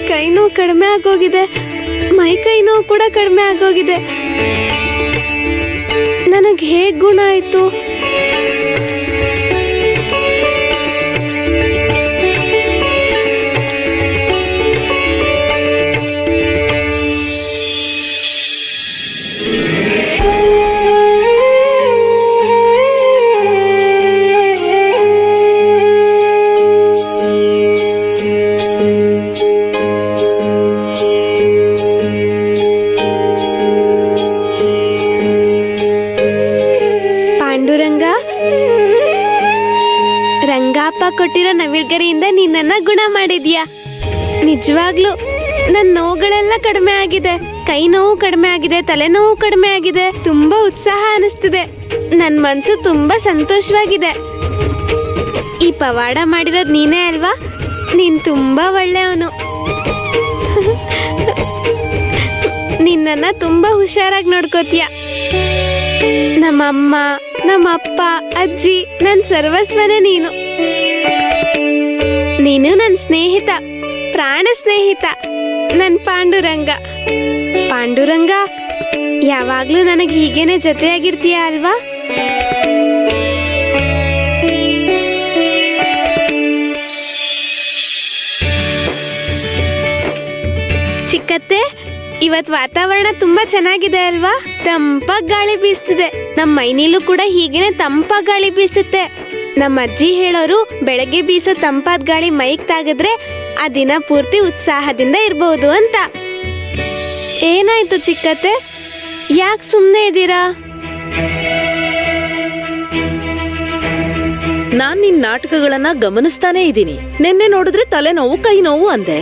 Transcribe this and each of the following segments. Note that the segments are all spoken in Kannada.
ಕೈ ನೋವು ಕಡಿಮೆ ಆಗೋಗಿದೆ, ಮೈ ಕೈ ನೋವು ಕೂಡ ಕಡಿಮೆ ಆಗೋಗಿದೆ. ನನಗೆ ಹೇಗೆ ಗುಣ ಆಯ್ತು? ರಂಗಪ್ಪ ಕೊಟ್ಟಿರೋ ನವಿಲ್ಗರಿಯಿಂದ ನಿನ್ನನ್ನ ಗುಣ ಮಾಡಿದ್ಯಾ. ನಿಜವಾಗ್ಲೂ ನನ್ನ ನೋವುಗಳೆಲ್ಲ ಕಡಿಮೆ ಆಗಿದೆ, ಕೈ ನೋವು ಕಡಿಮೆ ಆಗಿದೆ, ತಲೆನೋವು ಕಡಿಮೆ ಆಗಿದೆ. ತುಂಬಾ ಉತ್ಸಾಹ ಅನಿಸ್ತಿದೆ, ನನ್ನ ಮನ್ಸು ತುಂಬಾ ಸಂತೋಷವಾಗಿದೆ. ಈ ಪವಾಡ ಮಾಡಿರೋದು ನೀನೇ ಅಲ್ವಾ? ನೀನ್ ತುಂಬಾ ಒಳ್ಳೆಯವನು. ನಿನ್ನನ್ನ ತುಂಬಾ ಹುಷಾರಾಗಿ ನೋಡ್ಕೋತೀಯ. ನಮ್ಮಮ್ಮ, ನಮ್ಮಪ್ಪ, ಅಜ್ಜಿ, ನನ್ನ ಸರ್ವಸ್ವನೇ ನೀನು. ನೀನು ನನ್ನ ಸ್ನೇಹಿತ, ಪ್ರಾಣ ಸ್ನೇಹಿತ, ನನ್ನ ಪಾಂಡುರಂಗ. ಪಾಂಡುರಂಗ, ಯಾವಾಗ್ಲೂ ನನಗೆ ಹೀಗೇನೆ ಜೊತೆಯಾಗಿರ್ತೀಯ ಅಲ್ವಾ? ಚಿಕ್ಕತ್ತೆ, ಇವತ್ ವಾತಾವರಣ ತುಂಬಾ ಚೆನ್ನಾಗಿದೆ ಅಲ್ವಾ? ತಂಪಾಗಿ ಗಾಳಿ ಬೀಸ್ತಿದೆ. ನಮ್ಮ ಮೈನಲ್ಲೂ ಕೂಡ ಹೀಗೇನೆ ತಂಪಾಗಿ ಗಾಳಿ ಬೀಸುತ್ತೆ. ನಮ್ಮ ಅಜ್ಜಿ ಹೇಳೋರು, ಬೆಳಗ್ಗೆ ಬೀಸೋ ತಂಪಾದ ಗಾಳಿ ಮೈಗೆ ತಾಗಿದ್ರೆ ಆ ದಿನ ಪೂರ್ತಿ ಉತ್ಸಾಹದಿಂದ ಇರಬಹುದು ಅಂತ. ಏನಾಯ್ತು ಚಿಕ್ಕತ್ತೆ, ಯಾಕೆ ಸುಮ್ಮನೆ ಇದ್ದೀರಾ? ನಾನ್ ನಿನ್ ನಾಟಕಗಳನ್ನ ಗಮನಿಸ್ತಾನೆ ಇದ್ದೀನಿ. ನಿನ್ನೆ ನೋಡಿದ್ರೆ ತಲೆನೋವು, ಕೈ ನೋವು ಅಂದೆ.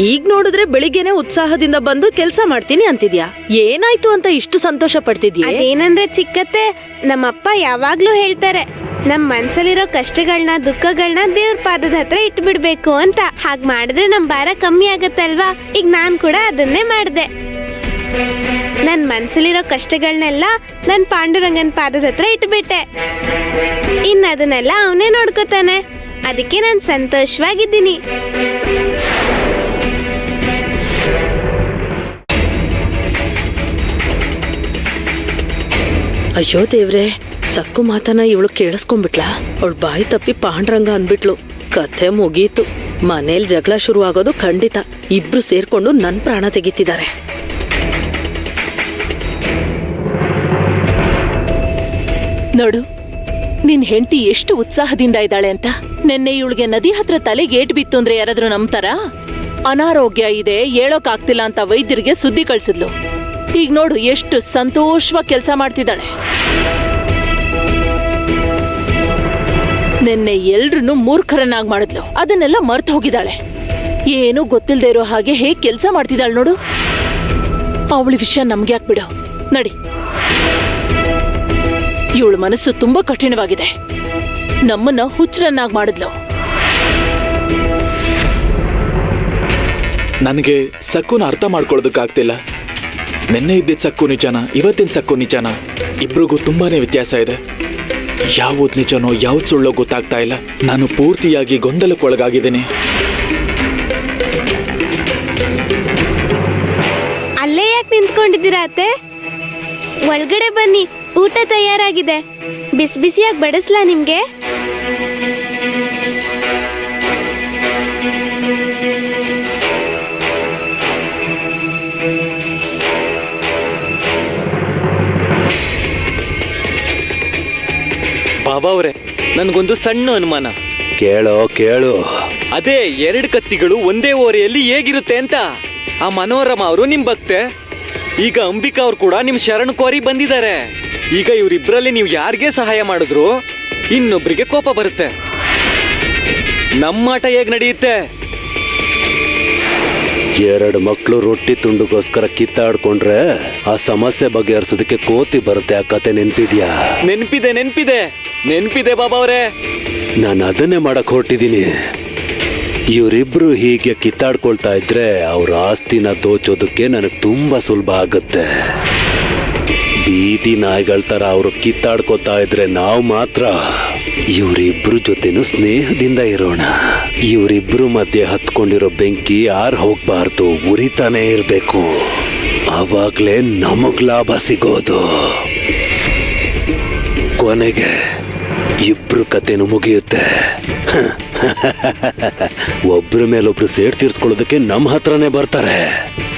ಈಗ ನೋಡಿದ್ರೆ ಬೆಳಿಗ್ಗೆನೆ ಉತ್ಸಾಹದಿಂದ ಬಂದು ಕೆಲ್ಸ ಮಾಡ್ತೀನಿ ಅಂತಿದ್ಯಾ. ಏನಾಯ್ತು ಅಂತ ಇಷ್ಟು ಸಂತೋಷ ಪಡ್ತಿದ್ಯಾ? ಅದೇನಂದ್ರೆ ಚಿಕ್ಕತ್ತೆ, ನಮ್ಮಪ್ಪ ಯಾವಾಗ್ಲೂ ಹೇಳ್ತಾರೆ, ನಮ್ ಮನ್ಸಲ್ಲಿರೋ ಕಷ್ಟಗಳನ್ನ, ದುಃಖಗಳನ್ನ ದೇವ್ರ ಪಾದದ ಹತ್ರ ಇಟ್ಬಿಡ್ಬೇಕು ಅಂತ. ಹಾಗ್ ಮಾಡಿದ್ರೆ ನಮ್ ಭಾರ ಕಮ್ಮಿ ಆಗತ್ತಲ್ವಾ? ಈಗ ನಾನ್ ಕೂಡ ಅದನ್ನೇ ಮಾಡ್ದೆ. ನನ್ ಮನ್ಸಲ್ಲಿರೋ ಕಷ್ಟಗಳನ್ನೆಲ್ಲ ನನ್ ಪಾಂಡುರಂಗನ್ ಪಾದದ ಹತ್ರ ಇಟ್ಬಿಟ್ಟೆ. ಇನ್ ಅದನ್ನೆಲ್ಲ ಅವನೇ ನೋಡ್ಕೋತಾನೆ. ಅದಕ್ಕೆ ನಾನ್ ಸಂತೋಷವಾಗಿದ್ದೀನಿ. ಅಯ್ಯೋ ದೇವ್ರೆ, ಸಕ್ಕು ಮಾತನ್ನ ಇವಳು ಕೇಳಿಸ್ಕೊಂಡ್ಬಿಟ್ಲ. ಅವಳು ಬಾಯಿ ತಪ್ಪಿ ಪಾಂಡ್ರಂಗ ಅಂದ್ಬಿಟ್ಲು. ಕಥೆ ಮುಗೀತು. ಮನೇಲಿ ಜಗಳ ಶುರು ಆಗೋದು ಖಂಡಿತ. ಇಬ್ರು ಸೇರ್ಕೊಂಡು ನನ್ ಪ್ರಾಣ ತೆಗಿತಿದ್ದಾರೆ. ನೋಡು, ನಿನ್ ಹೆಂಡತಿ ಎಷ್ಟು ಉತ್ಸಾಹದಿಂದ ಇದ್ದಾಳೆ ಅಂತ. ನಿನ್ನೆ ಇವಳಿಗೆ ನದಿ ಹತ್ರ ತಲೆಗೆ ಏಟ್ ಬಿತ್ತು ಅಂದ್ರೆ ಯಾರಾದ್ರೂ ನಂಬ್ತಾರ? ಅನಾರೋಗ್ಯ ಇದೆ, ಹೇಳೋಕಾಗ್ತಿಲ್ಲ ಅಂತ ವೈದ್ಯರಿಗೆ ಸುದ್ದಿ ಕಳ್ಸಿದ್ಲು. ಈಗ ನೋಡು ಎಷ್ಟು ಸಂತೋಷವಾಗಿ ಕೆಲಸ ಮಾಡ್ತಿದ್ದಾಳೆ. ನಿನ್ನೆ ಎಲ್ರನ್ನೂ ಮೂರ್ಖರನ್ನಾಗಿ ಮಾಡಿದ್ಲು. ಅದನ್ನೆಲ್ಲ ಮರ್ತು ಹೋಗಿದ್ದಾಳೆ. ಏನೂ ಗೊತ್ತಿಲ್ಲದೆ ಇರೋ ಹಾಗೆ ಹೇಗೆ ಕೆಲಸ ಮಾಡ್ತಿದ್ದಾಳೆ ನೋಡು. ಅವಳ ವಿಷಯ ನಮ್ಗೆ ಯಾಕೆ ನಡಿ. ಇವಳ ಮನಸ್ಸು ತುಂಬಾ ಕಠಿಣವಾಗಿದೆ. ನಮ್ಮನ್ನ ಹುಚ್ಚರನ್ನಾಗಿ ಮಾಡಿದ್ಲು. ನನಗೆ ಸಕ್ಕುನ ಅರ್ಥ ಮಾಡ್ಕೊಳ್ಳೋದಕ್ಕಾಗ್ತಿಲ್ಲ. ನಿನ್ನೆ ಇದ್ದಿದ್ದ ಸಕ್ಕು ನಿಜನ, ಇವತ್ತಿನ ಸಕ್ಕು ನಿಜನ, ಇಬ್ರಿಗೂ ತುಂಬಾನೇ ವ್ಯತ್ಯಾಸ ಇದೆ. ಯಾವ್ದು ನಿಜನೋ ಯಾವ್ದು ಸುಳ್ಳೋ ಗೊತ್ತಾಗ್ತಾ ಇಲ್ಲ. ನಾನು ಪೂರ್ತಿಯಾಗಿ ಗೊಂದಲಕ್ಕೊಳಗಾಗಿದ್ದೀನಿ. ಅಲ್ಲೇ ಯಾಕೆ ನಿಂತ್ಕೊಂಡಿದ್ದೀರಾ ಅತ್ತೆ? ಒಳಗಡೆ ಬನ್ನಿ, ಊಟ ತಯಾರಾಗಿದೆ. ಬಿಸಿ ಬಿಸಿಯಾಗಿ ಬಡಿಸ್ಲಾ ನಿಮ್ಗೆ? ಬಾಬಾ ಅವ್ರೆ, ನನ್ಗೊಂದು ಸಣ್ಣ ಅನುಮಾನ. ಕೇಳು. ಅದೇ 2 ಕತ್ತಿಗಳು ಒಂದೇ ಓರೆಯಲ್ಲಿ ಹೇಗಿರುತ್ತೆ ಅಂತ. ಆ ಮನೋರಮ ಅವರು ನಿಮ್ ಭಕ್ತೆ, ಈಗ ಅಂಬಿಕಾ ಅವ್ರು ಕೂಡ ನಿಮ್ ಶರಣ ಕೋರಿ ಬಂದಿದ್ದಾರೆ. ಈಗ ಇವರಿಬ್ರಲ್ಲಿ ನೀವು ಯಾರಿಗೆ ಸಹಾಯ ಮಾಡಿದ್ರು ಇನ್ನೊಬ್ರಿಗೆ ಕೋಪ ಬರುತ್ತೆ. ನಮ್ಮಾಟ ಹೇಗ್ ನಡೆಯುತ್ತೆ? 2 ಮಕ್ಳು ರೊಟ್ಟಿ ತುಂಡುಗೋಸ್ಕರ ಕಿತ್ತಾಡ್ಕೊಂಡ್ರೆ ಆ ಸಮಸ್ಯೆ ಬಗೆಹರಿಸೋದಕ್ಕೆ ಕೋತಿ ಬರುತ್ತೆ. ಆ ಕತೆ ನೆನ್ಪಿದ್ಯಾ? ನೆನ್ಪಿದೆ ಬಾಬಾ ಅವ್ರೆ. ನಾನು ಅದನ್ನೇ ಮಾಡಕ್ ಹೊರಟಿದ್ದೀನಿ. ಇವರಿಬ್ರು ಹೀಗೆ ಕಿತ್ತಾಡ್ಕೊಳ್ತಾ ಇದ್ರೆ ಅವ್ರ ಆಸ್ತಿನ ದೋಚೋದಕ್ಕೆ ನನಗೆ ತುಂಬಾ ಸುಲಭ ಆಗುತ್ತೆ. ಬೀದಿ ನಾಯಿಗಳ ತರ ಅವರು ಕಿತ್ತಾಡ್ಕೋತಾ ಇದ್ರೆ ನಾವು ಮಾತ್ರ ಇವರಿಬ್ರು ಜೊತೆನೂ ಸ್ನೇಹದಿಂದ ಇರೋಣ. ಇವರಿಬ್ರು ಮಧ್ಯೆ ಹತ್ಕೊಂಡಿರೋ ಬೆಂಕಿ ಹೋಗ್ಬಾರ್ದು, ಉರಿತಾನೆ ಇರ್ಬೇಕು. ಆವಾಗ್ಲೇ ನಮಗ್ ಲಾಭ ಸಿಗೋದು. ಕೊನೆಗೆ ಇಬ್ರು ಕತೆನೂ ಮುಗಿಯುತ್ತೆ. ಒಬ್ರ ಮೇಲೊಬ್ರು ಸೇಡ್ ತೀರ್ಸ್ಕೊಳ್ಳೋದಕ್ಕೆ ನಮ್ಮ ಹತ್ರನೇ ಬರ್ತಾರೆ.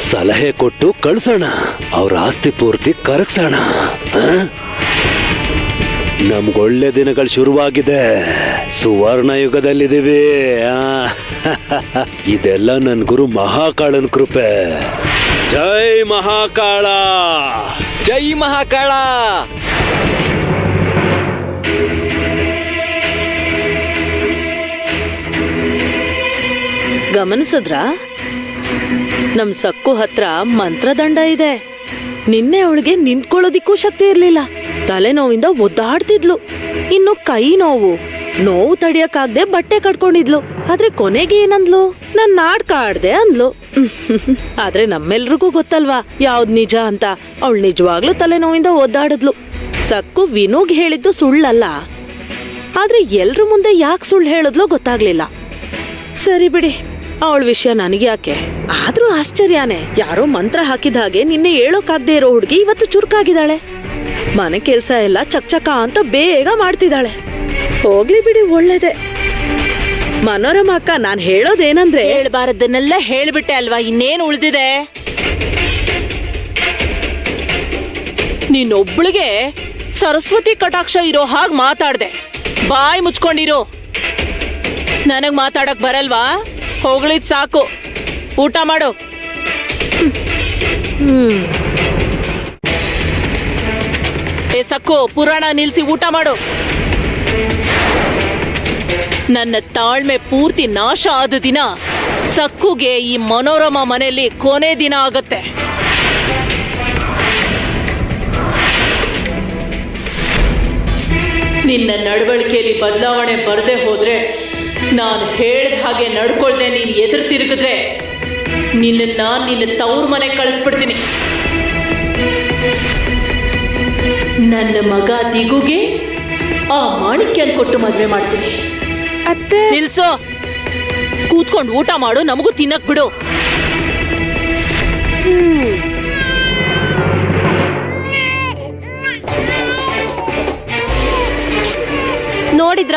ಸಲಹೆ ಕೊಟ್ಟು ಕಳ್ಸೋಣ, ಅವ್ರ ಆಸ್ತಿ ಪೂರ್ತಿ ಕರಗ್ಸೋಣ. ನಮ್ಗೊಳ್ಳೆ ದಿನಗಳು ಶುರುವಾಗಿದೆ. ಸುವರ್ಣ ಯುಗದಲ್ಲಿದ್ದೀವಿ. ಇದೆಲ್ಲ ನನ್ ಗುರು ಮಹಾಕಾಳನ್ ಕೃಪೆ. ಜೈ ಮಹಾಕಾಳ, ಜೈ ಮಹಾಕಾಳ. ಗಮನಿಸಿದ್ರ? ನಮ್ ಸಕ್ಕು ಹತ್ರ ಮಂತ್ರದಂಡ ಇದೆ. ನಿನ್ನೆ ಅವಳಿಗೆ ನಿಂತ್ಕೊಳ್ಳೋದಿಕ್ಕೂ ಶಕ್ತಿ ಇರ್ಲಿಲ್ಲ. ತಲೆನೋವಿಂದ ಒದ್ದಾಡ್ತಿದ್ಲು. ಇನ್ನು ಕೈ ನೋವು ತಡಿಯಕ್ಕಾಗ್ದೆ ಬಟ್ಟೆ ಕಟ್ಕೊಂಡಿದ್ಲು. ಆದ್ರೆ ಕೊನೆಗೆ ಏನಂದ್ಲು? ನಾನ್ ನಾಟಕ ಆಡ್ದೆ ಅಂದ್ಲು. ಆದ್ರೆ ನಮ್ಮೆಲ್ರಿಗೂ ಗೊತ್ತಲ್ವಾ ಯಾವ್ದ್ ನಿಜ ಅಂತ. ಅವಳು ನಿಜವಾಗ್ಲೂ ತಲೆನೋವಿಂದ ಒದ್ದಾಡಿದ್ಲು. ಸಕ್ಕು ವಿನುಗ್ ಹೇಳಿದ್ದು ಸುಳ್ಳಲ್ಲ. ಆದ್ರೆ ಎಲ್ರ ಮುಂದೆ ಯಾಕೆ ಸುಳ್ಳು ಹೇಳಿದ್ಲೋ ಗೊತ್ತಾಗ್ಲಿಲ್ಲ. ಸರಿ ಬಿಡಿ, ಅವಳ ವಿಷಯ ನನಗೆ ಯಾಕೆ. ಆದ್ರೂ ಆಶ್ಚರ್ಯನೇ, ಯಾರೋ ಮಂತ್ರ ಹಾಕಿದ ಹಾಗೆ ನಿನ್ನೆ ಹೇಳೋಕಾಗ್ದೇ ಇರೋ ಹುಡುಗಿ ಇವತ್ತು ಚುರುಕಾಗಿದ್ದಾಳೆ. ಮನೆ ಕೆಲ್ಸ ಎಲ್ಲ ಚಕ್ಚಕ ಅಂತ ಬೇಗ ಮಾಡ್ತಿದ್ದಾಳೆ. ಹೋಗ್ಲಿ ಬಿಡಿ, ಒಳ್ಳೇದೆ. ಮನೋರಮ ಅಕ್ಕ, ನಾನ್ ಹೇಳೋದೇನಂದ್ರೆ, ಹೇಳ್ಬಾರದನ್ನೆಲ್ಲ ಹೇಳ್ಬಿಟ್ಟೆ ಅಲ್ವಾ, ಇನ್ನೇನು ಉಳಿದಿದೆ? ನೀನೊಬ್ಳಿಗೆ ಸರಸ್ವತಿ ಕಟಾಕ್ಷ ಇರೋ ಹಾಗೆ ಮಾತಾಡ್ದೆ. ಬಾಯ್ ಮುಚ್ಕೊಂಡಿರೋ. ನನಗ್ ಮಾತಾಡಕ್ ಬರಲ್ವಾ? ಹೋಗ್ಲಿದ್ ಸಾಕು, ಊಟ ಮಾಡು. ಏ ಸಕ್ಕು, ಪುರಾಣ ನಿಲ್ಸಿ ಊಟ ಮಾಡು. ನನ್ನ ತಾಳ್ಮೆ ಪೂರ್ತಿ ನಾಶ ಆದ ದಿನ ಸಕ್ಕುಗೆ ಈ ಮನೋರಮ ಮನೆಯಲ್ಲಿ ಕೊನೆ ದಿನ ಆಗತ್ತೆ. ನಿನ್ನ ನಡವಳಿಕೆಯಲ್ಲಿ ಬದಲಾವಣೆ ಬರದೆ ಹೋದ್ರೆ, ನಾನು ಹೇಳ್ದ ಹಾಗೆ ನಡ್ಕೊಳ್ದೆ ನೀನ್ ಎದುರು ತಿರುಗಿದ್ರೆ ನಿನ್ನ ತವ್ರ ಮನೆ ಕಳಿಸ್ಬಿಡ್ತೀನಿ. ನನ್ನ ಮಗ ದಿಗುಗೆ ಆ ಮಾಣಿಕ್ಯನ್ ಕೊಟ್ಟು ಮದ್ವೆ ಮಾಡ್ತೀನಿ. ಅತ್ತೆ, ನಿಲ್ಸೋ. ಕೂತ್ಕೊಂಡು ಊಟ ಮಾಡು, ನಮಗೂ ತಿನ್ನಕ್ ಬಿಡು. ನೋಡಿದ್ರ,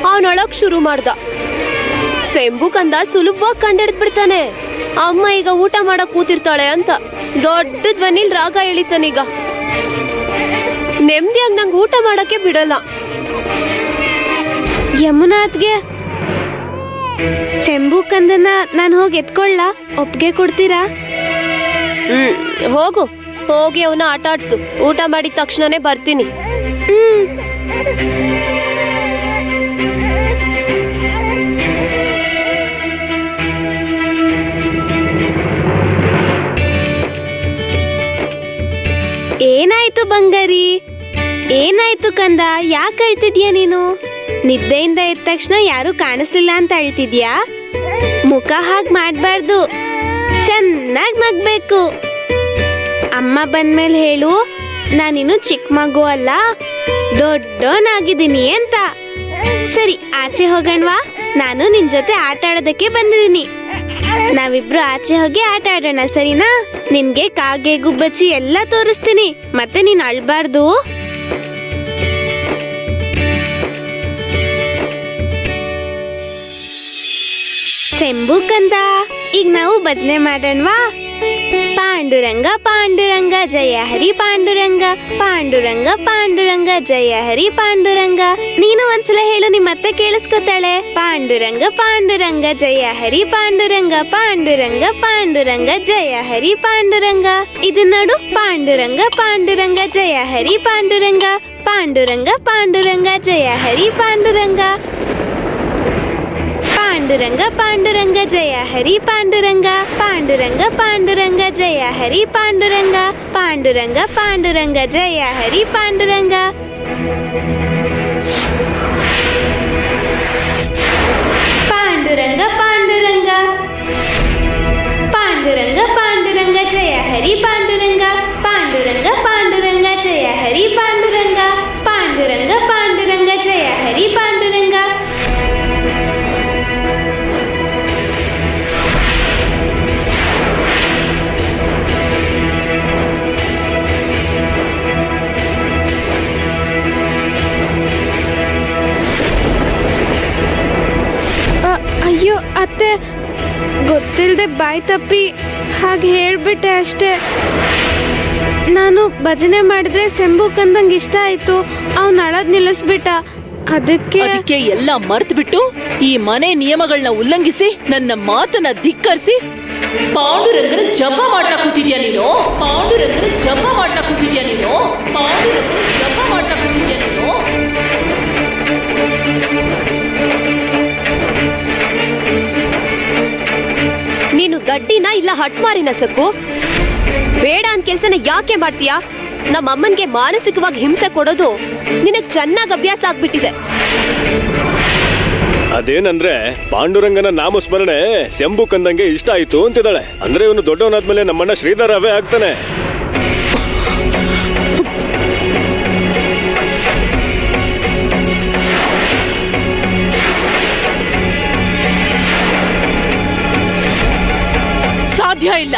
ಅವನೊಳಗ್ ಶುರು ಮಾಡ್ದ. ಸೆಂಬು ಕಂದ ಸುಲಭವಾಗಿ ಕಂಡಿಡ್ದ್ ಬಿಡ್ತಾನೆ. ಅಮ್ಮ ಈಗ ಊಟ ಮಾಡಕ್ ಕೂತಿರ್ತಾಳೆ ಅಂತ ದೊಡ್ಡ ಧ್ವನಿಲ್ ರಾಗ ಎಳಿತಾನೀಗ. ನೆಮ್ಮದಿಯಾಗಿ ನಂಗೆ ಊಟ ಮಾಡಕ್ಕೆ ಬಿಡಲ್ಲ. ಯಮುನಾಥ್ಗೆ ಸೆಂಬು ಕಂದನ ನಾನು ಹೋಗಿ ಎತ್ಕೊಳ್ಳ, ಒಪ್ಪಿಗೆ ಕೊಡ್ತೀರಾ? ಹೋಗಿ ಅವನ ಆಟ ಆಡ್ಸು. ಊಟ ಮಾಡಿದ ತಕ್ಷಣನೇ ಬರ್ತೀನಿ. ಏನಾಯ್ತು ಬಂಗಾರಿ? ಏನಾಯ್ತು ಕಂದ? ಯಾಕೆ ಅಳ್ತಿದ್ಯಾ ನೀನು? ನಿದ್ದೆಯಿಂದ ಎದ್ದ ತಕ್ಷಣ ಯಾರು ಕಾಣಿಸ್ಲಿಲ್ಲ ಅಂತ ಅಳ್ತಿದ್ಯಾ? ಮುಖ ಹಾಗೆ ಮಾಡ್ಬಾರ್ದು, ಚೆನ್ನಾಗಿ ನಗ್ಬೇಕು. ಅಮ್ಮ ಬಂದ್ಮೇಲೆ ಹೇಳು, ನಾನಿನ್ನು ಚಿಕ್ಕ ಮಗು ಅಲ್ಲ, ದೊಡ್ಡೋನಾಗಿದ್ದೀನಿ ಅಂತ. ಸರಿ, ಆಚೆ ಹೋಗೋಣವಾ? ನಾನು ನಿನ್ ಜೊತೆ ಆಟ ಆಡೋದಕ್ಕೆ ಬಂದಿದ್ದೀನಿ. ನಾವಿಬ್ರು ಆಚೆ ಹೋಗಿ ಆಟ ಆಡೋಣ, ಸರಿನಾ? ನಿನ್ಗೆ ಕಾಗೆ ಗುಬ್ಬಚ್ಚಿ ಎಲ್ಲ ತೋರಿಸ್ತೀನಿ, ಮತ್ತೆ ನೀನ್ ಅಳ್ಬಾರ್ದು. ಸೆಂಬು ಕಂದ, ಈಗ ನಾವು ಭಜನೆ ಮಾಡೋಣವಾ? ಪಾಂಡುರಂಗ ಪಾಂಡುರಂಗ ಜಯ ಹರಿ ಪಾಂಡುರಂಗ, ಪಾಂಡುರಂಗ ಪಾಂಡುರಂಗ ಜಯ ಹರಿ ಪಾಂಡುರಂಗ. ನೀನು ಒಂದ್ಸಲ ಹೇಳು, ನಿಮ್ಮ ಅತ್ತೆ ಕೇಳಿಸ್ಕೊತಾಳೆ. ಪಾಂಡುರಂಗ ಪಾಂಡುರಂಗ ಜಯ ಹರಿ ಪಾಂಡುರಂಗ, ಪಾಂಡುರಂಗ ಪಾಂಡುರಂಗ ಜಯ ಹರಿ ಪಾಂಡುರಂಗ. ಇದು ನೋಡು, ಪಾಂಡುರಂಗ ಪಾಂಡುರಂಗ ಜಯ ಹರಿ ಪಾಂಡುರಂಗ, ಪಾಂಡುರಂಗ ಪಾಂಡುರಂಗ ಜಯ ಹರಿ ಪಾಂಡುರಂಗ, ಪಾಂಡುರಂಗ ಪಾಂಡುರಂಗ ಜಯ ಹರಿ ಪಾಂಡುರಂಗ, ಪಾಂಡುರಂಗ ಪಾಂಡುರಂಗ ಜಯ ಹರಿ ಪಾಂಡುರಂಗ, ಪಾಂಡುರಂಗ ಪಾಂಡುರಂಗ ಜಯ ಹರಿ ಪಾಂಡುರಂಗ. ಪಾಂಡುರಂಗ ಪಾಂಡುರಂಗ, ಪಾಂಡುರಂಗ ಪಾಂಡುರಂಗ ಜಯ ಹರಿ ಪಾಂಡುರಂಗ, ಪಾಂಡುರಂಗ ಪಾಂಡುರಂಗ ಜಯ ಹರಿ ಪಾಂಡುರಂಗ, ಪಾಂಡುರಂಗ ಪಾಂಡುರಂಗ ಜಯ ಹರಿ ಅತ್ತೆ ಗೊತ್ತಿಲ್ಲದೆ ಬಾಯಿ ತಪ್ಪಿ ಹಾಗೆ ಹೇಳ್ಬಿಟ್ಟೆ ಅಷ್ಟೇ. ನಾನು ಭಜನೆ ಮಾಡಿದ್ರೆ ಶಂಭು ಕಂದಂಗೆ ಇಷ್ಟ ಆಯ್ತು, ಅವ್ನು ಅಳದ್ ನಿಲ್ಲಿಸ್ಬಿಟ್ಟ. ಅದಕ್ಕೆ ಎಲ್ಲ ಮರ್ತು ಬಿಟ್ಟು ಈ ಮನೆ ನಿಯಮಗಳನ್ನ ಉಲ್ಲಂಘಿಸಿ ನನ್ನ ಮಾತನ್ನ ಧಿಕ್ಕರಿಸಿ ಪಾಂಡುರಂಗನ ಜಪ ಮಾಡ್ತಾ ಕೂತಿದ್ಯಾ ನೀನು. ಪಾಂಡುರಂಗನ ಜಪ ಮಾಡ್ತಾ ಕೂತಿದ್ಯಾ ನೀನು. ಪಾಂಡುರಂಗನ ಜಪ ಮಾಡ್ತಾ ಕೂತಿದ್ಯಾ ನೀನು. ನೀನು ದಡ್ಡಿನ ಇಲ್ಲ ಹಟ್ಮಾರಿನ ಸಕ್ಕು? ಬೇಡ ಅಂತ ಕೆಲ್ಸನ ಯಾಕೆ ಮಾಡ್ತೀಯಾ? ನಮ್ಮ ಅಮ್ಮನ್ಗೆ ಮಾನಸಿಕವಾಗಿ ಹಿಂಸೆ ಕೊಡೋದು ನಿನಗ್ ಚೆನ್ನಾಗ್ ಅಭ್ಯಾಸ ಆಗ್ಬಿಟ್ಟಿದೆ. ಅದೇನಂದ್ರೆ ಪಾಂಡುರಂಗನ ನಾಮಸ್ಮರಣೆ ಶಂಭು ಕಂದಂಗೆ ಇಷ್ಟ ಆಯ್ತು ಅಂತಿದ್ದಾಳೆ. ಅಂದ್ರೆ ಇವನು ದೊಡ್ಡವನಾದ್ಮೇಲೆ ನಮ್ಮಣ್ಣ ಶ್ರೀಧರವೇ ಆಗ್ತಾನೆ. ಸಾಧ್ಯ ಇಲ್ಲ.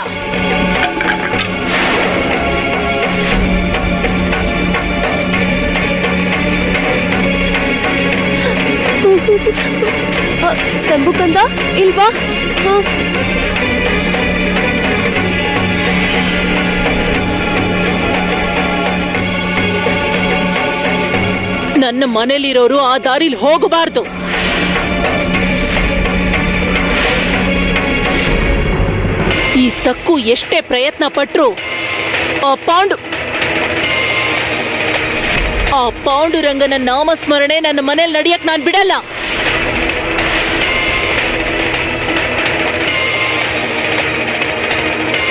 ಶಂಭು ಕಂದ ಇಲ್ವಾ? ನನ್ನ ಮನೇಲಿರೋರು ಆ ದಾರಿಲಿ ಹೋಗಬಾರ್ದು. ಈ ಸಕ್ಕು ಎಷ್ಟೇ ಪ್ರಯತ್ನ ಪಟ್ರು ಆ ಪಾಂಡುರಂಗನ ನಾಮಸ್ಮರಣೆ ನನ್ನ ಮನೇಲಿ ನಡೆಯಕ್ ನಾನ್ ಬಿಡಲ್ಲ.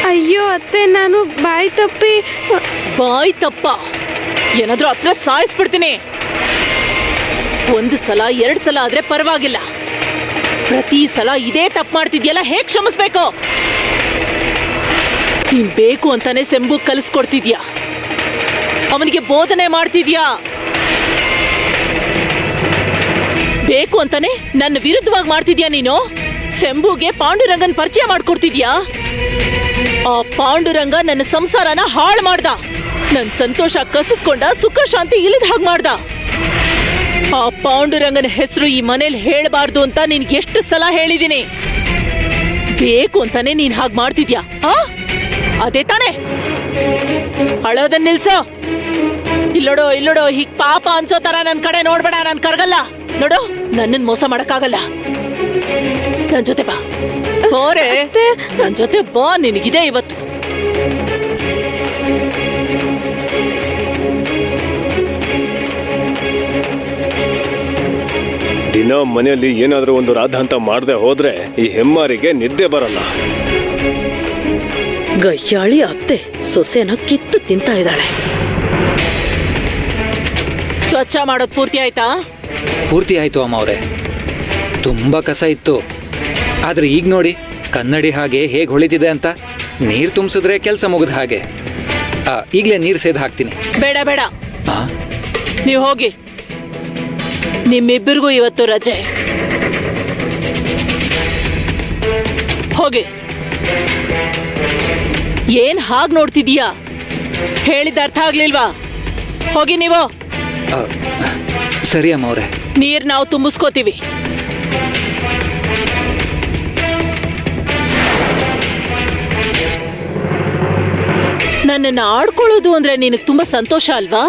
ಅಯ್ಯೋ ಅತ್ತೆ, ನಾನು ಬಾಯಿ ತಪ್ಪ ಏನಾದ್ರೂ ಹತ್ರ ಸಾಯಿಸ್ಬಿಡ್ತೀನಿ. 1 ಸಲ 2 ಸಲ ಆದ್ರೆ ಪರವಾಗಿಲ್ಲ, ಪ್ರತಿ ಸಲ ಇದೇ ತಪ್ಪು ಮಾಡ್ತಿದ್ಯಲ್ಲ, ಹೇಗ್ ಕ್ಷಮಿಸ್ಬೇಕು? ನೀನ್ ಬೇಕು ಅಂತಾನೆ ಶಂಭು ಕಲಿಸ್ಕೊಡ್ತಿದ್ಯಾ, ಅವನಿಗೆ ಬೋಧನೆ ಮಾಡ್ತಿದ್ಯಾ. ಬೇಕು ಅಂತಾನೆ ನನ್ನ ವಿರುದ್ಧವಾಗಿ ಮಾಡ್ತಿದ್ಯಾ ನೀನು. ಶಂಭುಗೆ ಪಾಂಡುರಂಗನ್ ಪರಿಚಯ ಮಾಡ್ಕೊಡ್ತಿದ್ಯಾ. ಆ ಪಾಂಡುರಂಗ ನನ್ನ ಸಂಸಾರನ ಹಾಳು ಮಾಡ್ದ, ನನ್ ಸಂತೋಷ ಕಸಿದ್ಕೊಂಡ, ಸುಖ ಶಾಂತಿ ಇಲ್ಲದ ಹಾಗೆ ಮಾಡ್ದ. ಆ ಪಾಂಡುರಂಗನ ಹೆಸರು ಈ ಮನೇಲಿ ಹೇಳಬಾರ್ದು ಅಂತ ನಿನ್ಗೆ ಎಷ್ಟು ಸಲ ಹೇಳಿದೀನಿ. ಬೇಕು ಅಂತಾನೆ ನೀನ್ ಹಾಗೆ ಮಾಡ್ತಿದ್ಯಾ? ಅದೇ ತಾನೆ? ಅಳೋದನ್ನ ನಿಲ್ಸೋ. ಇಲ್ಲೋಡು ಹೀಗ್ ಪಾಪ ಅನ್ಸೋ ತರ ನನ್ ಕಡೆ ನೋಡ್ಬೇಡ, ನಾನ್ ಕರ್ಗಲ್ಲ. ನೋಡು, ನನ್ನನ್ ಮೋಸ ಮಾಡಕ್ಕಾಗಲ್ಲ. ನನ್ ಜೊತೆ ಬಾ, ಹೋರೆ ನನ್ ಜೊತೆ ಬಾ, ನಿನಗಿದೆ ಇವತ್ತು. ದಿನ ಮನೆಯಲ್ಲಿ ಏನಾದ್ರೂ ಒಂದು ರಾಧಾಂತ ಮಾಡದೆ ಹೋದ್ರೆ ಈ ಹೆಮ್ಮಾರಿಗೆ ನಿದ್ದೆ ಬರಲ್ಲ. ಗಯ್ಯಾಳಿ ಅತ್ತೆ ಸೊಸೆನ ಕಿತ್ತು ತಿಂತಾ ಇದ್ದಾಳೆ. ಸ್ವಚ್ಛ ಮಾಡೋದ್ ಪೂರ್ತಿ ಆಯ್ತಾ? ಪೂರ್ತಿ ಆಯ್ತು ಅಮ್ಮ ಅವರೇ. ತುಂಬಾ ಕಸ ಇತ್ತು, ಆದ್ರೆ ಈಗ ನೋಡಿ ಕನ್ನಡಿ ಹಾಗೆ ಹೇಗೆ ಹೊಳಿತಿದೆ ಅಂತ. ನೀರ್ ತುಂಬಿಸಿದ್ರೆ ಕೆಲಸ ಮುಗಿದ ಹಾಗೆ. ಈಗಲೇ ನೀರ್ ಸೇದ್ ಹಾಕ್ತೀನಿ. ಬೇಡ ನೀವು ಹೋಗಿ, ನಿಮ್ಮಿಬ್ಬರಿಗೂ ಇವತ್ತು ರಜೆ. ಹೋಗಿ. ಏನ್ ಹಾಗ್ ನೋಡ್ತಿದೀಯಾ? ಹೇಳಿದ ಅರ್ಥ ಆಗ್ಲಿಲ್ವಾ? ಹೋಗಿ ನೀವು. ಸರಿ ಅಮ್ಮ ಅವರೇ. ನೀರ್ ನಾವು ತುಂಬಿಸ್ಕೋತೀವಿ. ನನ್ನನ್ನು ಆಡ್ಕೊಳ್ಳೋದು ಅಂದ್ರೆ ನಿನಗೆ ತುಂಬಾ ಸಂತೋಷ ಅಲ್ವಾ?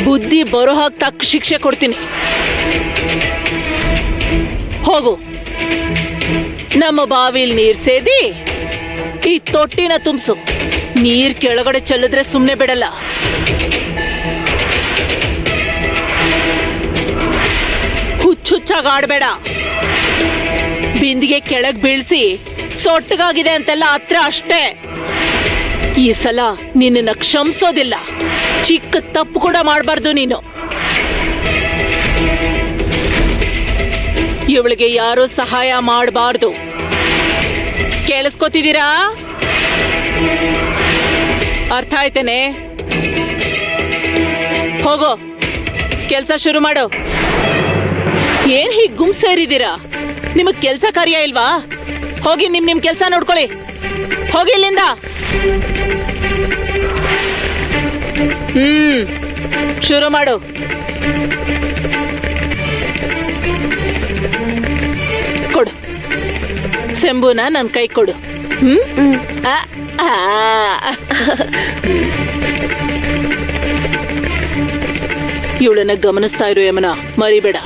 ಬುದ್ಧಿ ಬರೋ ಹಾಗೆ ತಕ್ಕ ಶಿಕ್ಷೆ ಕೊಡ್ತೀನಿ. ಹೋಗು, ನಮ್ಮ ಬಾವಿಲ್ ನೀರ್ ಸೇದಿ ಈ ತೊಟ್ಟಿನ ತುಂಬಿಸು. ನೀರ್ ಕೆಳಗಡೆ ಚೆಲ್ಲಿದ್ರೆ ಸುಮ್ನೆ ಬಿಡಲ್ಲ. ಹುಚ್ಚುಚ್ಚಾಗ ಆಡ್ಬೇಡ. ಬಿಂದಿಗೆ ಕೆಳಗ್ ಬೀಳ್ಸಿ ಸೊಟ್ಟಗಾಗಿದೆ ಅಂತೆಲ್ಲ ಹತ್ರ ಅಷ್ಟೇ. ಈ ಸಲ ನಿನ್ನ ಕ್ಷಮಿಸೋದಿಲ್ಲ. ಚಿಕ್ಕ ತಪ್ಪು ಕೂಡ ಮಾಡಬಾರ್ದು ನೀನು. ಇವಳಿಗೆ ಯಾರು ಸಹಾಯ ಮಾಡಬಾರ್ದು. ಕೇಳಿಸ್ಕೊತಿದ್ದೀರಾ? ಅರ್ಥ ಆಯ್ತೇನೆ? ಹೋಗೋ, ಕೆಲ್ಸ ಶುರು ಮಾಡು. ಏನ್ ಹೀಗ್ ಗುಂಪು ಸೇರಿದ್ದೀರಾ? ನಿಮಗ್ ಕೆಲ್ಸ ಕಾರ್ಯ ಇಲ್ವಾ? ಹೋಗಿ ನಿಮ್ ಕೆಲ್ಸ ನೋಡ್ಕೊಳ್ಳಿ. ಹೋಗಿ ಇಲ್ಲಿಂದ. ಶುರು ಮಾಡು. ಕೊಡು. ಶಂಭುನ ನನ್ ಕೈ ಕೊಡು. ಆ, ಆ. ಇವಳನ್ನ ಗಮನಿಸ್ತಾ ಇರು ಯಮನ, ಮರಿಬೇಡ.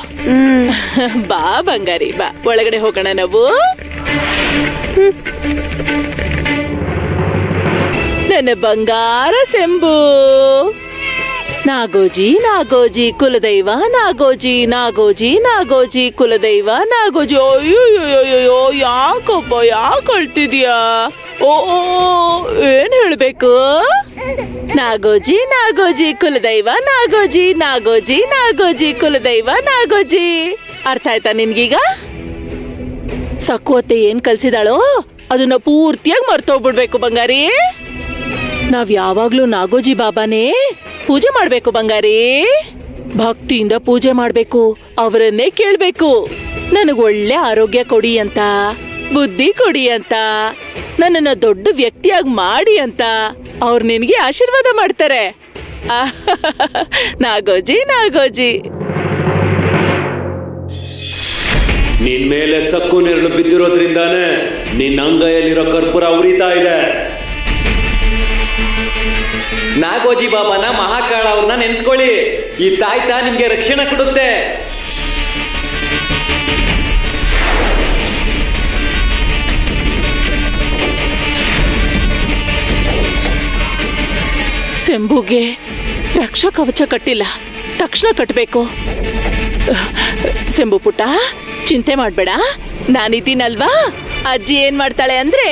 ಬಾ ಬಂಗಾರಿ ಬಾ, ಒಳಗಡೆ ಹೋಗೋಣ ನಾವು. ನನ್ನ ಬಂಗಾರ ಶಂಭು. ನಾಗೋಜಿ ನಾಗೋಜಿ ಕುಲದೈವ, ನಾಗೋಜಿ ನಾಗೋಜಿ ನಾಗೋಜಿ ಕುಲದೈವ, ನಾಗೋಜಿ. ಅಯ್ಯೋಯ್ಯೋಯ್ಯೋ, ಯಾಕಪ್ಪ ಯಾಕೆ ಅಳ್ತಿದ್ಯಾ? ಓ ಏನ್ ಹೇಳ್ಬೇಕು? ನಾಗೋಜಿ ನಾಗೋಜಿ ಕುಲದೈವ, ನಾಗೋಜಿ ನಾಗೋಜಿ ನಾಗೋಜಿ ಕುಲದೈವ, ನಾಗೋಜಿ. ಅರ್ಥ ಆಯ್ತಾ ನಿನ್ಗೀಗ? ಸಕ್ಕೋತ್ತೆ ಏನ್ ಕಲ್ಸಿದಾಳೋ ಅದನ್ನ ಪೂರ್ತಿಯಾಗಿ ಮರ್ತೋಗ್ಬಿಡ್ಬೇಕು ಬಂಗಾರಿ. ನಾವ್ ಯಾವಾಗ್ಲೂ ನಾಗೋಜಿ ಬಾಬಾನೇ ಪೂಜೆ ಮಾಡ್ಬೇಕು ಬಂಗಾರಿ. ಭಕ್ತಿಯಿಂದ ಪೂಜೆ ಮಾಡ್ಬೇಕು, ಅವರನ್ನೇ ಕೇಳ್ಬೇಕು. ನನಗ್ ಒಳ್ಳೆ ಆರೋಗ್ಯ ಕೊಡಿ ಅಂತ, ಬುದ್ಧಿ ಕೊಡಿ ಅಂತ, ನನ್ನನ್ನ ದೊಡ್ಡ ವ್ಯಕ್ತಿಯಾಗಿ ಮಾಡಿ ಅಂತ ಅವ್ರು ನಿನಗೆ ಆಶೀರ್ವಾದ ಮಾಡ್ತಾರೆ. ನಾಗೋಜಿ ನಾಗೋಜಿ. ನಿನ್ ಮೇಲೆ ಸಕ್ಕು ನೆರಳು ಬಿದ್ದಿರೋದ್ರಿಂದಾನೇ ನಿನ್ನ ಅಂಗೈಯಲ್ಲಿರೋ ಕರ್ಪೂರ ಉರಿತಾ ಇದೆ. ನಾಗೋಜಿ ಬಾಬಾನ, ಮಹಾಕಾಳ ಅವ್ರನ್ನ ನೆನ್ಸ್ಕೊಳ್ಳಿ. ಈ ತಾಯ್ತ ನಿಮ್ಗೆ ರಕ್ಷಣೆ ಕೊಡುತ್ತೆ. ಶಂಭುಗೆ ರಕ್ಷಾ ಕವಚ ಕಟ್ಟಿಲ್ಲ, ತಕ್ಷಣ ಕಟ್ಟಬೇಕು. ಶಂಭು ಪುಟ್ಟ, ಚಿಂತೆ ಮಾಡ್ಬೇಡ, ನಾನಿದ್ದೀನಲ್ವಾ. ಅಜ್ಜಿ ಏನ್ ಮಾಡ್ತಾಳೆ ಅಂದ್ರೆ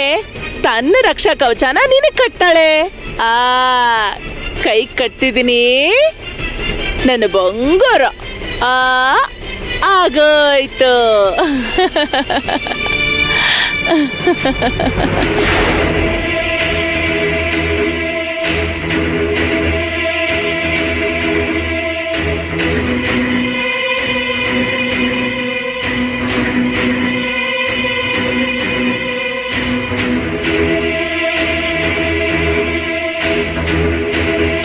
ತನ್ನ ರಕ್ಷಾ ಕವಚನ ನಿನಗೆ ಕಟ್ತಾಳೆ. ಕೈ ಕಟ್ಟಿದೀನಿ, ನನ್ನ ಬಂಗಾರ. ಆಗೋಯ್ತು.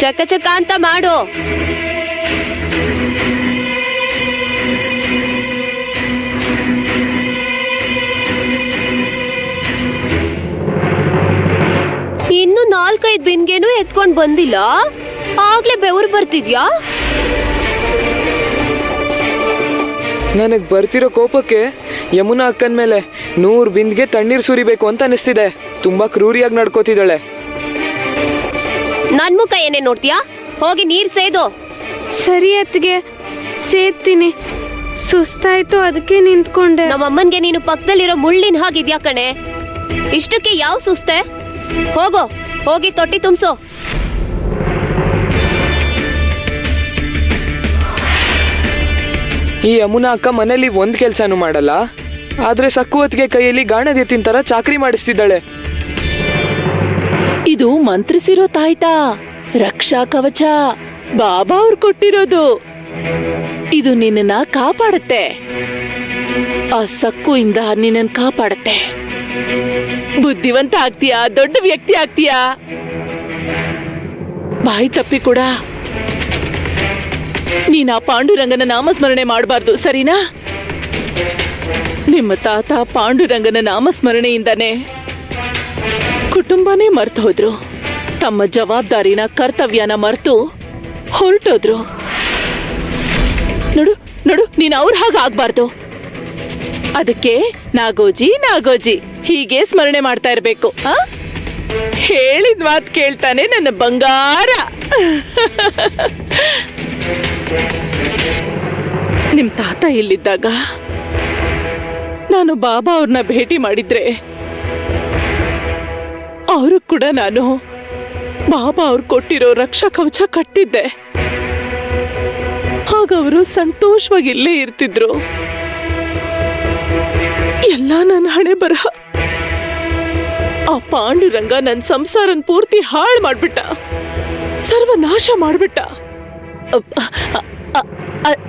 ಚಕ ಚಕ ಅಂತ ಮಾಡು. ಇನ್ನು 4-5 ಬಿನ್ಗೇನು ಎತ್ಕೊಂಡ್ ಬಂದಿಲ್ಲ, ಆಗ್ಲೇ ಬೆವರು ಬರ್ತಿದ್ಯಾ? ನನಗ್ ಬರ್ತಿರೋ ಕೋಪಕ್ಕೆ ಯಮುನಾ ಅಕ್ಕನ ಮೇಲೆ 100 ಬಿಂದಿಗೆ ತಣ್ಣೀರ್ ಸುರಿಬೇಕು ಅಂತ ಅನಿಸ್ತಿದೆ. ತುಂಬಾ ಕ್ರೂರಿಯಾಗಿ ನಡ್ಕೋತಿದ್ದಾಳೆ. ನನ್ ಮುಖ ಏನೇ ನೋಡ್ತೀಯಾ? ಹೋಗಿ ನೀರ್ ಸೇದು. ಸರಿ ಅತ್ತಿಗೆ, ಸೇರ್ತೀನಿ. ಸುಸ್ತಾಯ್ತು, ಅದಕ್ಕೆ ನಿಂತ್ಕೊಂಡೆ. ನಮ್ಮಮ್ಮನ್ಗೆ ನೀನು ಪಕ್ಕದಲ್ಲಿರೋ ಮುಳ್ಳಿನ ಹಾಗಿದ್ಯಾ ಕಣೆ. ಇಷ್ಟಕ್ಕೆ ಯಾವ ಸುಸ್ತೆ? ಹೋಗೋ, ಹೋಗಿ ತೊಟ್ಟಿ ತುಂಬಿಸು. ಈ ಯಮುನಾ ಅಕ್ಕ ಮನೇಲಿ ಒಂದ್ ಕೆಲ್ಸಾನು ಮಾಡಲ್ಲ, ಆದ್ರೆ ಸಕ್ಕುವತ್ಗೆ ಕೈಯಲ್ಲಿ ಗಾಣದೆತ್ತಿನ ತರ ಚಾಕ್ರಿ ಮಾಡಿಸ್ತಿದ್ದಾಳೆ. ಇದು ಮಂತ್ರಿಸಿರೋ ತಾಯ್ತಾ, ರಕ್ಷಾ ಕವಚ ಬಾಬಾ ಅವ್ರು ಕೊಟ್ಟಿರೋದು. ಇದು ನಿನ್ನನ್ನ ಕಾಪಾಡುತ್ತೆ, ಆ ಸಕ್ಕುಯಿಂದ ನಿನ್ನನ್ ಕಾಪಾಡುತ್ತೆ. ಬುದ್ಧಿವಂತ ಆಗ್ತೀಯಾ, ದೊಡ್ಡ ವ್ಯಕ್ತಿ ಆಗ್ತೀಯಾ. ಬಾಯಿ ತಪ್ಪಿ ಕೂಡ ನೀನ್ ಆ ಪಾಂಡುರಂಗನ ನಾಮಸ್ಮರಣೆ ಮಾಡಬಾರ್ದು, ಸರಿನಾ? ನಿಮ್ಮ ತಾತ ಪಾಂಡುರಂಗನ ನಾಮಸ್ಮರಣೆಯಿಂದಾನೆ ಕುಟುಂಬನೇ ಮರ್ತು ಹೋದ್ರು. ತಮ್ಮ ಜವಾಬ್ದಾರಿನ, ಕರ್ತವ್ಯನ ಮರ್ತು ಹೊರಟೋದ್ರು. ನೋಡು ನೋಡು, ನೀನ್ ಅವ್ರ ಹಾಗೆ ಆಗ್ಬಾರ್ದು. ಅದಕ್ಕೆ ನಾಗೋಜಿ ನಾಗೋಜಿ ಹೀಗೆ ಸ್ಮರಣೆ ಮಾಡ್ತಾ ಇರ್ಬೇಕು. ಹೇಳಿದ ಮಾತು ಕೇಳ್ತಾನೆ ನನ್ನ ಬಂಗಾರ. ನಿಮ್ ತಾತ ಇಲ್ಲಿದ್ದಾಗ ನಾನು ಬಾಬಾ ಅವ್ರನ್ನ ಭೇಟಿ ಮಾಡಿದ್ರೆ ಅವರು ಕೂಡ ನಾನು ಬಾಬಾ ಅವ್ರು ಕೊಟ್ಟಿರೋ ರಕ್ಷಾ ಕವಚ ಕಟ್ಟಿದ್ದೆ. ಆಗ ಅವರು ಸಂತೋಷವಾಗಿ ಇಲ್ಲೇ ಇರ್ತಿದ್ರು. ಎಲ್ಲ ನನ್ನ ಹಣೆ ಬರಹ. ಆ ಪಾಂಡುರಂಗ ನನ್ನ ಸಂಸಾರನ್ ಪೂರ್ತಿ ಹಾಳು ಮಾಡ್ಬಿಟ್ಟ, ಸರ್ವನಾಶ ಮಾಡ್ಬಿಟ್ಟ.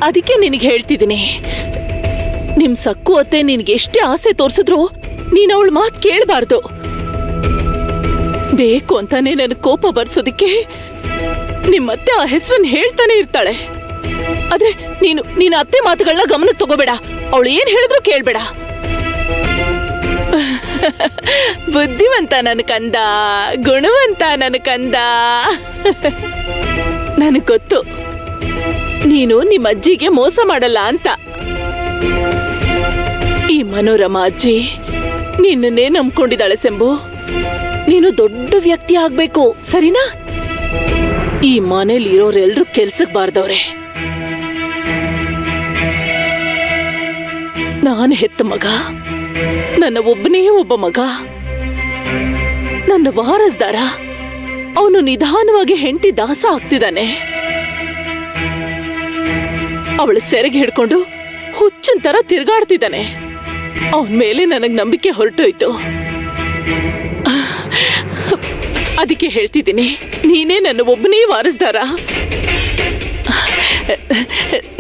ಅದಕ್ಕೆ ನಿನಗೆ ಹೇಳ್ತಿದ್ದೀನಿ, ನಿಮ್ ಸಕ್ಕು ಅತ್ತೆ ನಿನ್ಗೆ ಎಷ್ಟೇ ಆಸೆ ತೋರ್ಸಿದ್ರು ನೀನ್ ಅವಳ ಮಾತು ಕೇಳಬಾರ್ದು. ಬೇಕು ಅಂತಾನೆ ನನ್ ಕೋಪ ಬರ್ಸೋದಿಕ್ಕೆ ನಿಮ್ಮತ್ತೆ ಆ ಹೆಸರನ್ನ ಹೇಳ್ತಾನೆ ಇರ್ತಾಳೆ. ಆದ್ರೆ ನೀನು ಅತ್ತೆ ಮಾತುಗಳನ್ನ ಗಮನಕ್ಕೆ ತಗೋಬೇಡ. ಅವಳು ಏನ್ ಹೇಳಿದ್ರು ಕೇಳ್ಬೇಡ. ಬುದ್ಧಿವಂತ ನನ್ನ ಕಂದ, ಗುಣವಂತ ನನ್ನ ಕಂದ. ನನಗ್ ಗೊತ್ತು ನೀನು ನಿಮ್ಮ ಅಜ್ಜಿಗೆ ಮೋಸ ಮಾಡಲ್ಲ ಅಂತ. ಈ ಮನೋರಮಾ ಅಜ್ಜಿ ನಿನ್ನನ್ನೇ ನಂಬ್ಕೊಂಡಿದ್ದಾಳೆ ಶಂಭು. ನೀನು ದೊಡ್ಡ ವ್ಯಕ್ತಿ ಆಗ್ಬೇಕು, ಸರಿನಾ? ಈ ಮನೇಲಿ ಇರೋರೆಲ್ರೂ ಕೆಲ್ಸಕ್ ಬಾರ್ದವ್ರೆ. ನಾನು ಹೆತ್ತ ಮಗ, ನನ್ನ ಒಬ್ಬನೇ ಒಬ್ಬ ಮಗ, ನನ್ನ ವಾರಸ್ದಾರ. ಅವನು ನಿಧಾನವಾಗಿ ಹೆಂಡತಿ ದಾಸ ಆಗ್ತಿದ್ದಾನೆ. ಅವಳ ಸೆರೆಗೆ ಹಿಡ್ಕೊಂಡು ಹುಚ್ಚನ್ ತರ ತಿರ್ಗಾಡ್ತಿದ್ದಾನೆ. ಅವನ ಮೇಲೆ ನನಗ್ ನಂಬಿಕೆ ಹೊರಟೋಯ್ತು. ಅದಕ್ಕೆ ಹೇಳ್ತಿದ್ದೀನಿ, ನೀನೇ ನನ್ನ ಒಬ್ಬನೇ ವಾರಸ್ದಾರ.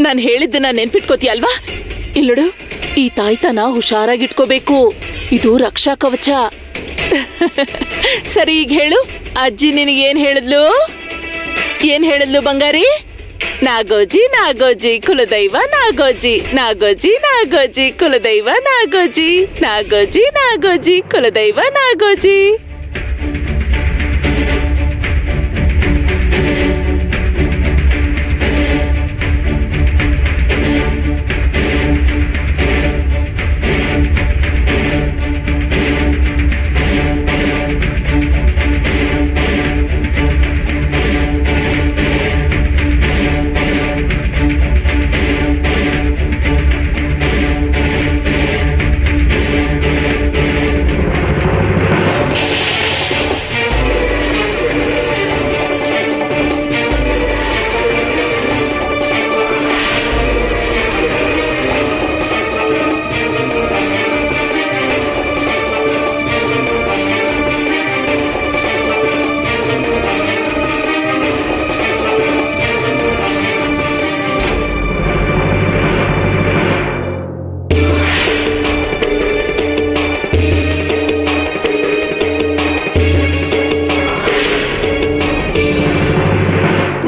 ನಾನು ಹೇಳಿದ್ದನ್ನ ನೆನ್ಪಿಟ್ಕೋತೀಯ ಅಲ್ವಾ? ಇಲ್ಲಡು, ಈ ತಾಯ್ತನ ಹುಷಾರಾಗಿಟ್ಕೋಬೇಕು. ಇದು ರಕ್ಷಾ ಕವಚ. ಸರಿ, ಈಗ ಹೇಳು, ಅಜ್ಜಿ ನಿನಗೇನ್ ಹೇಳಿದ್ಲು? ಏನ್ ಹೇಳಿದ್ಲು ಬಂಗಾರಿ? ನಾಗೋಜಿ ನಾಗೋಜಿ ಕುಲದೈವ ನಾಗೋಜಿ, ನಾಗೋಜಿ ನಾಗೋಜಿ ಕುಲದೈವ ನಾಗೋಜಿ, ನಾಗೋಜಿ ನಾಗೋಜಿ ಕುಲದೈವ ನಾಗೋಜಿ.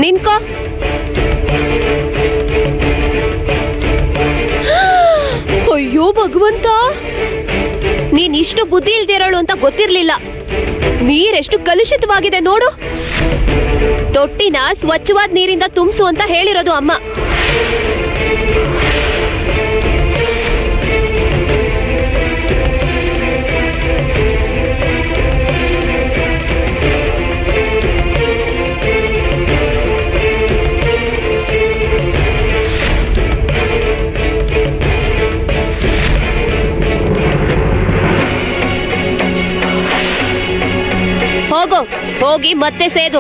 ನಿನ್ಕೋ. ಅಯ್ಯೋ ಭಗವಂತ, ನೀನ್ ಇಷ್ಟು ಬುದ್ಧಿ ಇಲ್ದಿರೋಳು ಅಂತ ಗೊತ್ತಿರ್ಲಿಲ್ಲ. ನೀರೆಷ್ಟು ಕಲುಷಿತವಾಗಿದೆ ನೋಡು. ತೊಟ್ಟಿನ ಸ್ವಚ್ಛವಾದ ನೀರಿಂದ ತುಂಬಿಸು ಅಂತ ಹೇಳಿರೋದು ಅಮ್ಮ. ಹೋಗು, ಹೋಗಿ ಮತ್ತೆ ಸೇದು.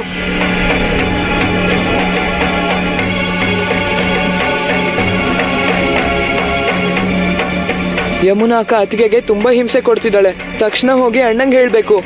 ಯಮುನಾ ಅಕ್ಕ ಅತ್ತಿಗೆಗೆ ತುಂಬಾ ಹಿಂಸೆ ಕೊಡ್ತಿದ್ದಾಳೆ. ತಕ್ಷಣ ಹೋಗಿ ಅಣ್ಣಂಗೆ ಹೇಳ್ಬೇಕು.